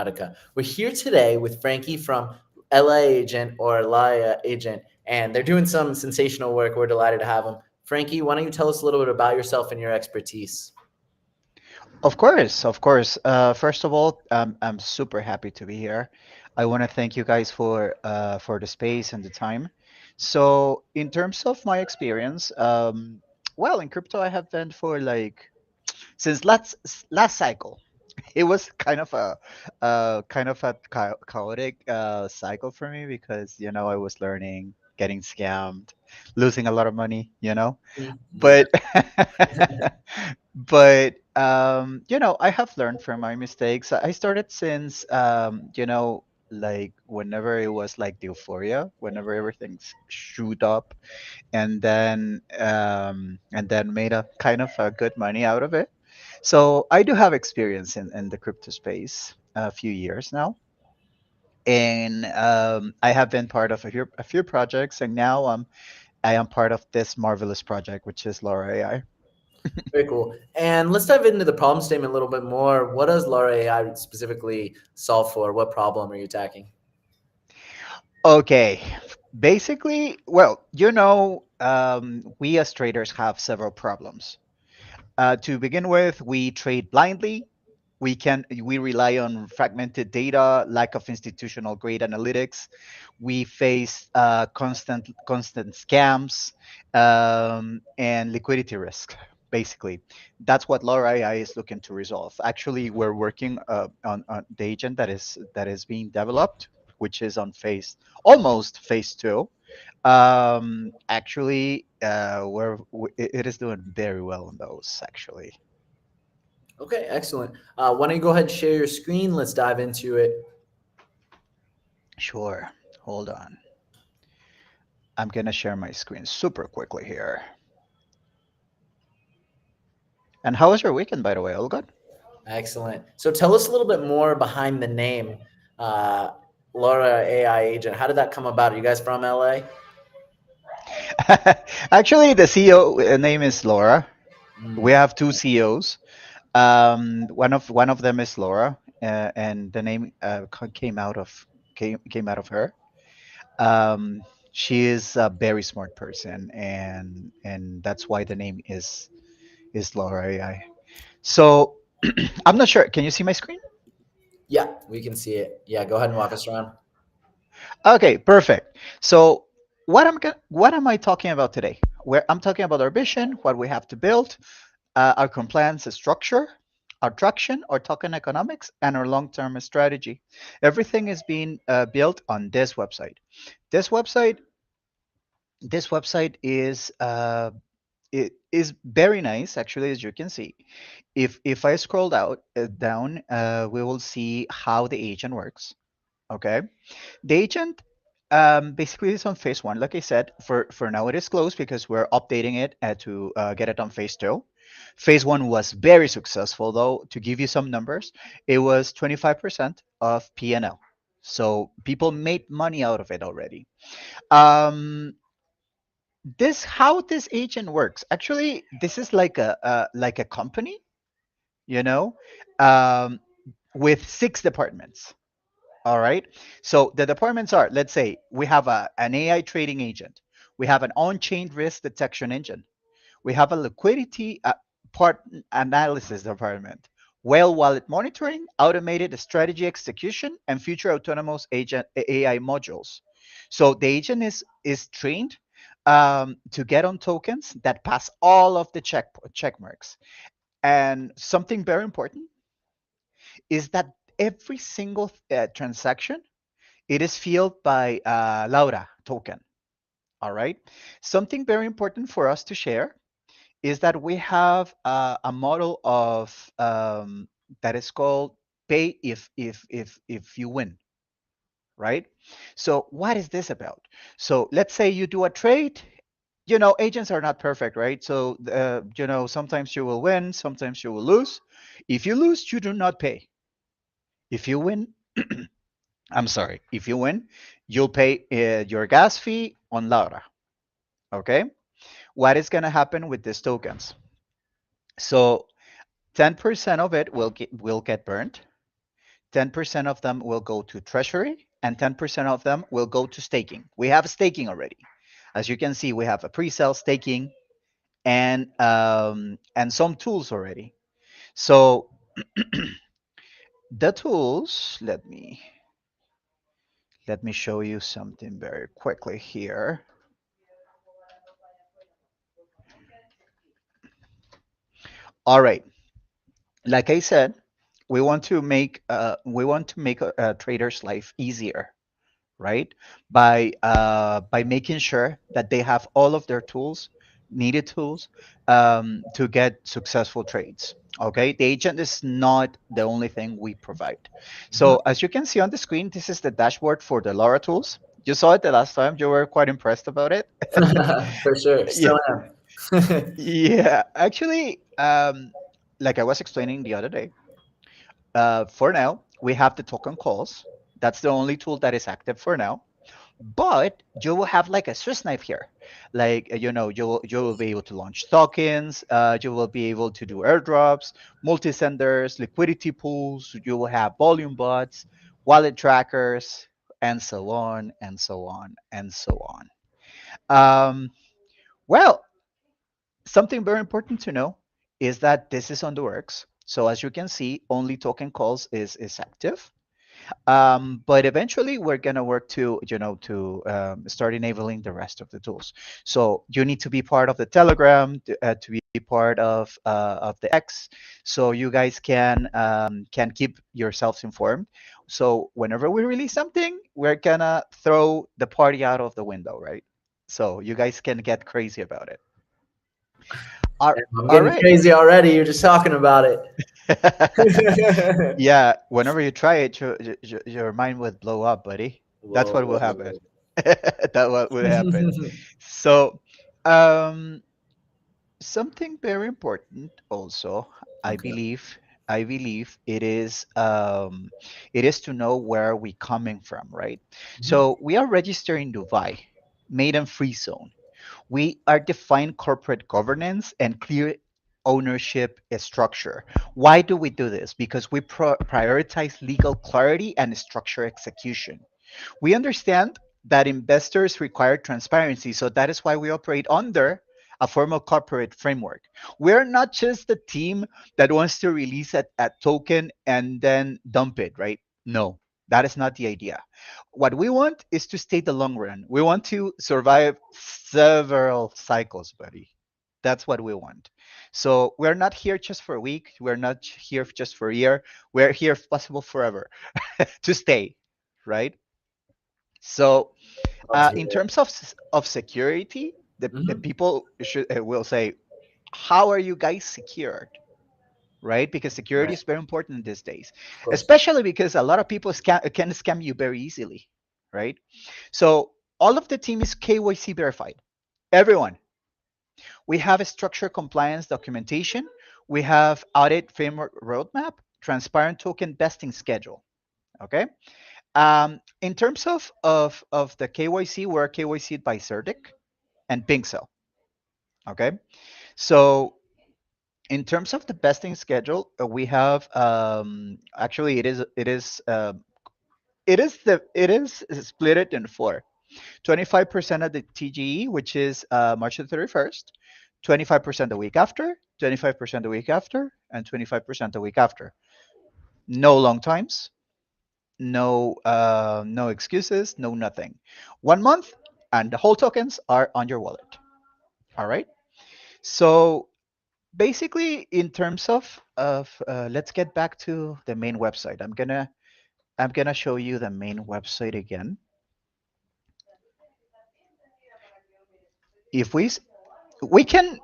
Aeronautica. We're here today with Frankie from LA Agent or Laia Agent, and they're doing some sensational work. We're delighted to have them. Frankie, why don't you tell us a little bit about yourself and your expertise? Of course, of course. First of all, I'm super happy to be here. I want to thank you guys for the space and the time. So, in terms of my experience, well, in crypto, I have been for like since last cycle. It was kind of a chaotic cycle for me because I was learning, getting scammed, losing a lot of money. Yeah. But but I have learned from my mistakes. I started since like whenever it was like the euphoria, whenever everything's shoot up, and then made a kind of a good money out of it. So I do have experience in the crypto space a few years now, and I have been part of a few projects, and now I am part of this marvelous project, which is Laura AI. Very cool. And let's dive into the problem statement a little bit more. What does Laura AI specifically solve for? What problem are you attacking? Okay, basically, well, we as traders have several problems. To begin with, we trade blindly. We rely on fragmented data, lack of institutional grade analytics. We face constant scams and liquidity risk. Basically, that's what Laura AI is looking to resolve. Actually, we're working on the agent that is being developed, which is on almost phase two. Actually, it is doing very well on those. Actually, Okay, excellent. Why don't you go ahead and share your screen? Let's dive into it. sure. Hold on. I'm gonna share my screen super quickly here. And how was your weekend, by the way? All good? Excellent. So tell us a little bit more behind the name, uh, Laura AI Agent. How did that come about? Are you guys from LA? Actually, the CEO name is Laura. We Mm. have two CEOs. One of them is Laura, and the name came out of her. Um, she is a very smart person, and that's why the name is Laura AI. So I'm not sure. Can you see my screen? Yeah, we can see it. Yeah, go ahead and walk us around. Okay, perfect. So what am I talking about today? Where I'm talking about our vision, what we have to build, our compliance structure, our traction, our token economics, and our long-term strategy. Everything is being built on this website. This website, this website is very nice, actually, as you can see. If I scroll down, we will see how the agent works. Okay, the agent basically is on phase one. Like I said, for now it is closed because we're updating it to get it on phase two. Phase one was very successful, though. To give you some numbers, it was 25% of PNL. So people made money out of it already. Um, this how this agent works. Actually, this is like a company, you know, um, with six departments. All right. So the departments are, let's say, we have an AI trading agent. We have an on-chain risk detection engine. We have a liquidity part analysis department. Whale wallet monitoring, automated strategy execution, and future autonomous agent AI modules. So the agent is trained to get on tokens that pass all of the check marks. And something very important is that every single transaction it is fueled by Laura token. All right. Something very important for us to share is that we have a model of that is called pay if you win. Right. So what is this about? So let's say you do a trade. Agents are not perfect, right? So sometimes you will win, sometimes you will lose. If you lose, you do not pay. If you win, I'm sorry. If you win, you'll pay your gas fee on Laura. Okay. What is going to happen with these tokens? So 10% of it will get burned. 10% of them will go to treasury, and 10% of them will go to staking. We have staking already. As you can see, we have a pre-sale staking and some tools already. So the tools, let me show you something very quickly here. All right, like I said, we want to make a trader's life easier, right? By making sure that they have all of their tools, needed tools, to get successful trades. Okay, the agent is not the only thing we provide. So as you can see on the screen, this is the dashboard for the LoRa tools. You saw it the last time. You were quite impressed about it. For sure. Yeah, Still am. yeah. Actually, like I was explaining the other day, for now we have the token calls. That's the only tool that is active for now. But you will have like a Swiss knife here. Like, you will be able to launch tokens, you will be able to do airdrops, multi-senders, liquidity pools, you will have volume bots, wallet trackers, and so on and so on and so on. Well, something very important to know is that this is on the works. So as you can see, only token calls is active. But eventually we're gonna work to start enabling the rest of the tools. So you need to be part of the Telegram, to be part of the X, so you guys can keep yourselves informed. So whenever we release something, we're gonna throw the party out of the window, right? So you guys can get crazy about it. All, I'm all getting right. crazy already. You're just talking about it. Yeah, whenever you try it, your mind would blow up, buddy. That's what will happen. Whoa. That what would happen. So, um, something very important also, I Okay. believe, I believe it is to know where we coming from, right? Mhm. So we are registered in Dubai, made in free zone. We are defined corporate governance and clear ownership structure. Why do we do this? Because we prioritize legal clarity and structure execution. We understand that investors require transparency, so that is why we operate under a formal corporate framework. We're not just the team that wants to release a token and then dump it, right? No, that is not the idea. What we want is to stay the long run. We want to survive several cycles, buddy. That's what we want. So we're not here just for a week. We're not here just for a year. We're here, if possible, forever to stay, right? So, Love to hear in it. terms of security, the Mhm. people will say, "How are you guys secured?" Right? Because security Right. is very important these days, Of course. especially because a lot of people can scam you very easily, right? So all of the team is KYC verified. Everyone. We have a structured compliance documentation. We have audit framework roadmap, transparent token vesting schedule. Okay. In terms of the KYC, we're KYC'd by CertiK and Pinkcell. Okay, so in terms of the vesting schedule, we have actually it is split it in four. 25% of the TGE, which is March the 31st, 25% the week after, 25% the week after, and 25% the week after. No long times, no excuses, no nothing. 1 month, and the whole tokens are on your wallet. All right. So basically, in terms of let's get back to the main website. I'm gonna show you the main website again. If we can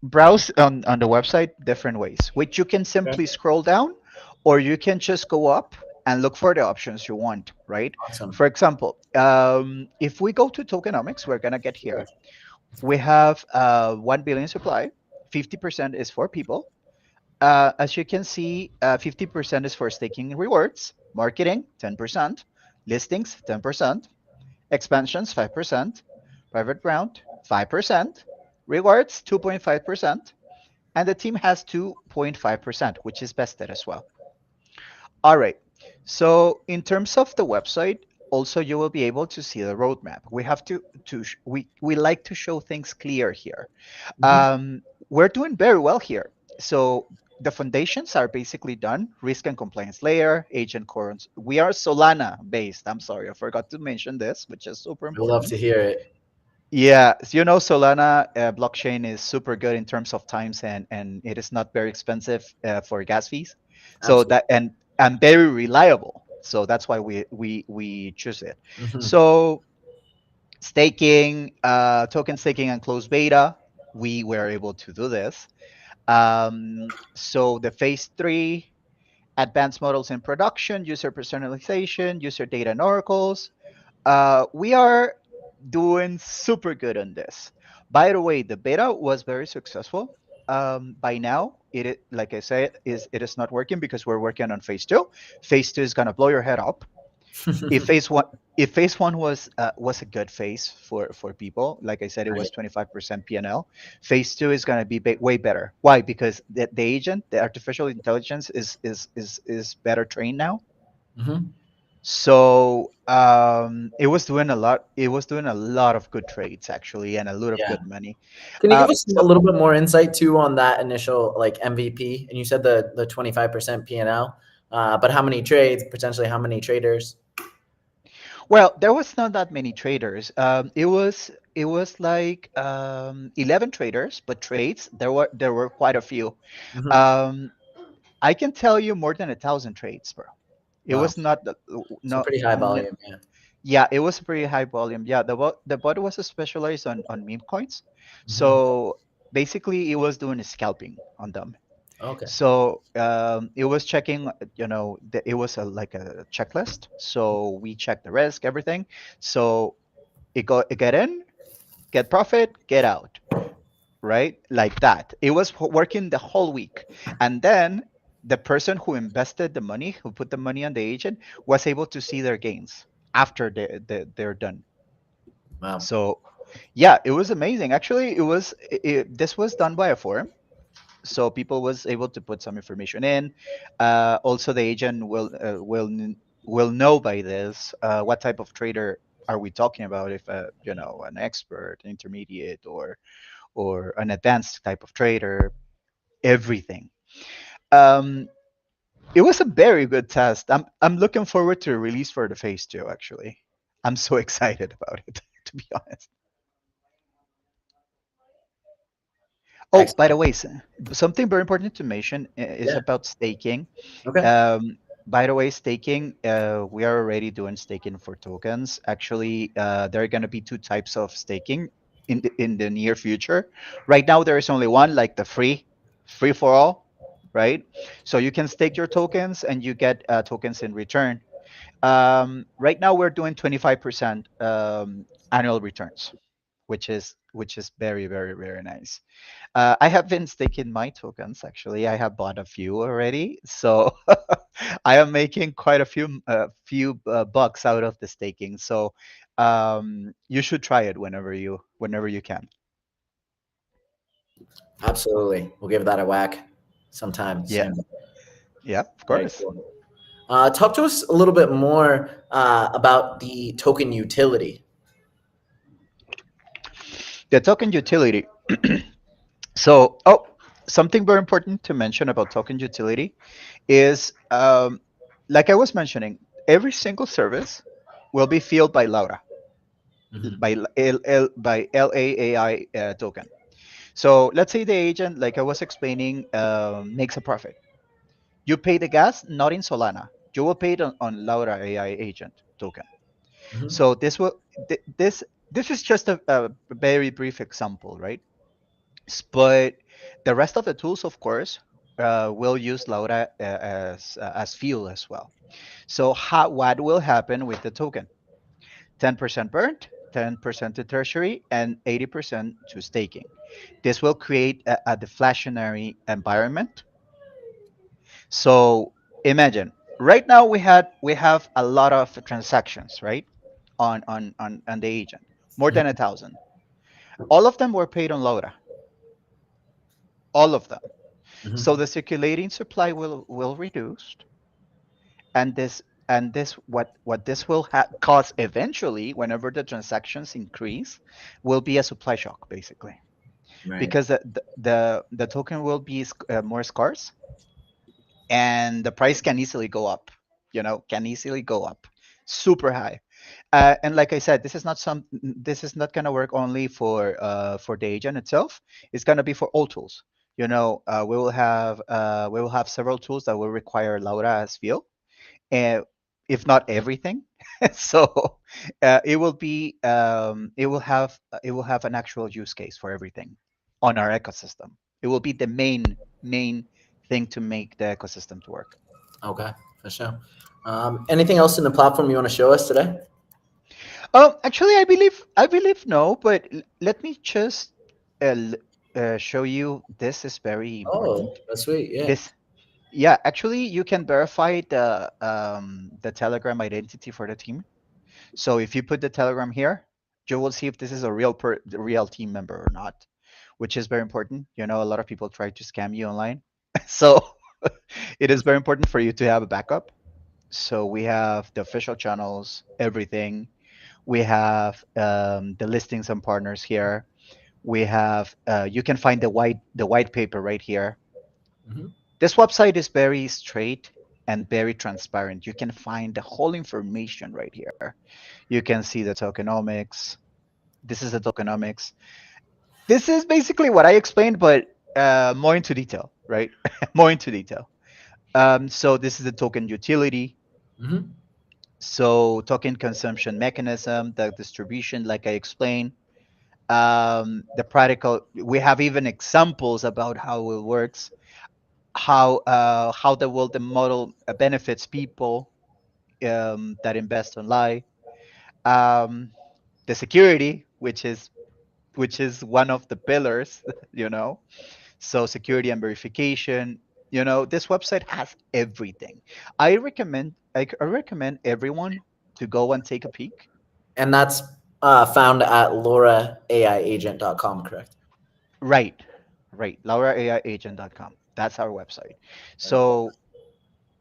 browse on the website different ways, which you can Okay. simply scroll down, or you can just go up and look for the options you want, right? Awesome. For example, if we go to tokenomics, we're gonna get Sure. here. We have 1 billion supply. 50% is for people. As you can see, 50% is for staking rewards, marketing 10%, listings 10%, expansions 5%, private round 5%, rewards 2.5%, and the team has 2.5%, which is vested as well. All right. So in terms of the website, also you will be able to see the roadmap. We have we like to show things clear here. Mhm. We're doing very well here. So the foundations are basically done. Risk and compliance layer, agent core. We are Solana based. I'm sorry, I forgot to mention this, which is super I love important. to hear it. Yeah, so Solana blockchain is super good in terms of times, and it is not very expensive for gas fees. So Absolutely. that and very reliable. So that's why we choose it. Hmm. So staking, token staking and closed beta, we were able to do this. So the phase 3, advanced models in production, user personalization, user data and oracles. We are doing super good on this. By the way, the beta was very successful. By now, like I said, it is not working because we're working on phase 2. Phase 2 is gonna blow your head up. If phase 1 was a good phase for people, like I said, it was Right. 25% PNL. Phase 2 is gonna be way better. Why? Because the agent, the artificial intelligence is better trained now. Hmm. So it was doing a lot. It was doing a lot of good trades actually, and a lot of Yeah. good money. Can you give us a So little bit more insight too on that initial like MVP? And you said the 25% P&L, but how many trades, potentially how many traders? well, there was not that many traders. It was like 11 traders, but trades there were quite a few. Hmm. Um, I can tell you more than 1,000 trades, bro. It Wow. was not So no. pretty high volume. Yeah. Yeah, it was a pretty high volume. Yeah, the bot was specialized on meme coins, Hmm. so basically it was doing scalping on them. Okay. So it was checking, it was like a checklist. So we checked the risk, everything. So it get in, get profit, get out, right? Like that. It was working the whole week, and then the person who invested the money, who put the money on the agent, was able to see their gains after they're done. Wow. So yeah, it was amazing. Actually, this was done by a forum, so people was able to put some information in. Also, the agent will know by this what type of trader are we talking about, if an expert, intermediate, or an advanced type of trader, everything. Um, it was a very good test. I'm looking forward to a release for the phase 2. Actually, I'm so excited about it. To be honest. Oh, by the Excellent. way, something very important to mention is Yeah. about staking. Okay. By the way, staking, we are already doing staking for tokens. Actually, there are going to be two types of staking in the near future. Right now, there is only one, like the free for all, right? So you can stake your tokens and you get tokens in return. Right now, we're doing 25% annual returns, which is very, very, very nice. I have been staking my tokens. Actually, I have bought a few already, so I am making quite a few bucks out of the staking. So you should try it whenever you can. Absolutely. We'll give that a whack sometime Yeah, soon. yeah, of Very course. cool. Talk to us a little bit more about the token utility. The token utility. So, something very important to mention about token utility is, like I was mentioning, every single service will be filled by Laura, Hmm. by LAAI token. So let's say the agent, like I was explaining, makes a profit. You pay the gas not in Solana. You will pay it on Laura AI agent token. Hmm. So this is just a very brief example, right? But the rest of the tools, of course, will use Laura as fuel as well. So what will happen with the token? 10% burnt, 10% to tertiary, and 80% to staking. This will create a deflationary environment. So imagine right now we have a lot of transactions, right, on the agent, more than 1,000. All of them were paid on Laura, all of them. Hmm. So the circulating supply will reduce, and this what this will cause eventually, whenever the transactions increase, will be a supply shock, basically, Right. because the token will be more scarce, and the price can easily go up. Can easily go up super high. And like I said, this is not going to work only for the agent itself. It's going to be for all tools. We will have several tools that will require Laura as field, and if not everything. So it will have an actual use case for everything on our ecosystem. It will be the main thing to make the ecosystem to work. Okay, for sure. Anything else in the platform you want to show us today? Oh, actually, I believe no, but let me just show you. This is very Oh, important. that's sweet. Yeah. This, yeah, actually, you can verify the Telegram identity for the team. So if you put the Telegram here, you will see if this is a the real team member or not, which is very important. A lot of people try to scam you online, so it is very important for you to have a backup. So we have the official channels, everything. We have the listings and partners here. We have you can find the white paper right here. Hmm. This website is very straight and very transparent. You can find the whole information right here. You can see the tokenomics. This is the tokenomics. This is basically what I explained, but more into detail, right? More into detail. So this is the token utility. Hmm. So token consumption mechanism, the distribution, like I explained. The practical, we have even examples about how it works, how the model benefits people that invest online. Um, the security, which is one of the pillars, you know. So security and verification. This website has everything. I recommend everyone to go and take a peek. And that's found at lauraaiagent.com, correct? Right, right. LauraAIagent.com. That's our website. Very cool. So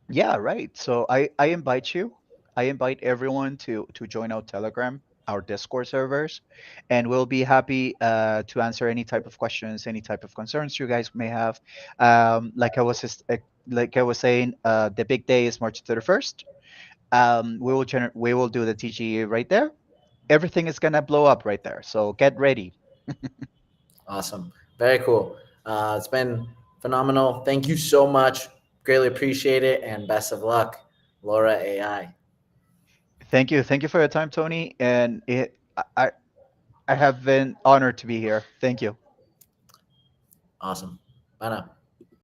yeah, right. So I invite you. I invite everyone to join our Telegram, our Discord servers, and we'll be happy to answer any type of questions, any type of concerns you guys may have. Like I was saying, the big day is March 31st. We will do the TGE right there. Everything is gonna blow up right there. So get ready. Awesome. Very cool. It's been phenomenal. Thank you so much. Greatly appreciate it. And best of luck, Laura AI. Thank you for your time, Tony. And I have been honored to be here. Thank you. Awesome. Bye now.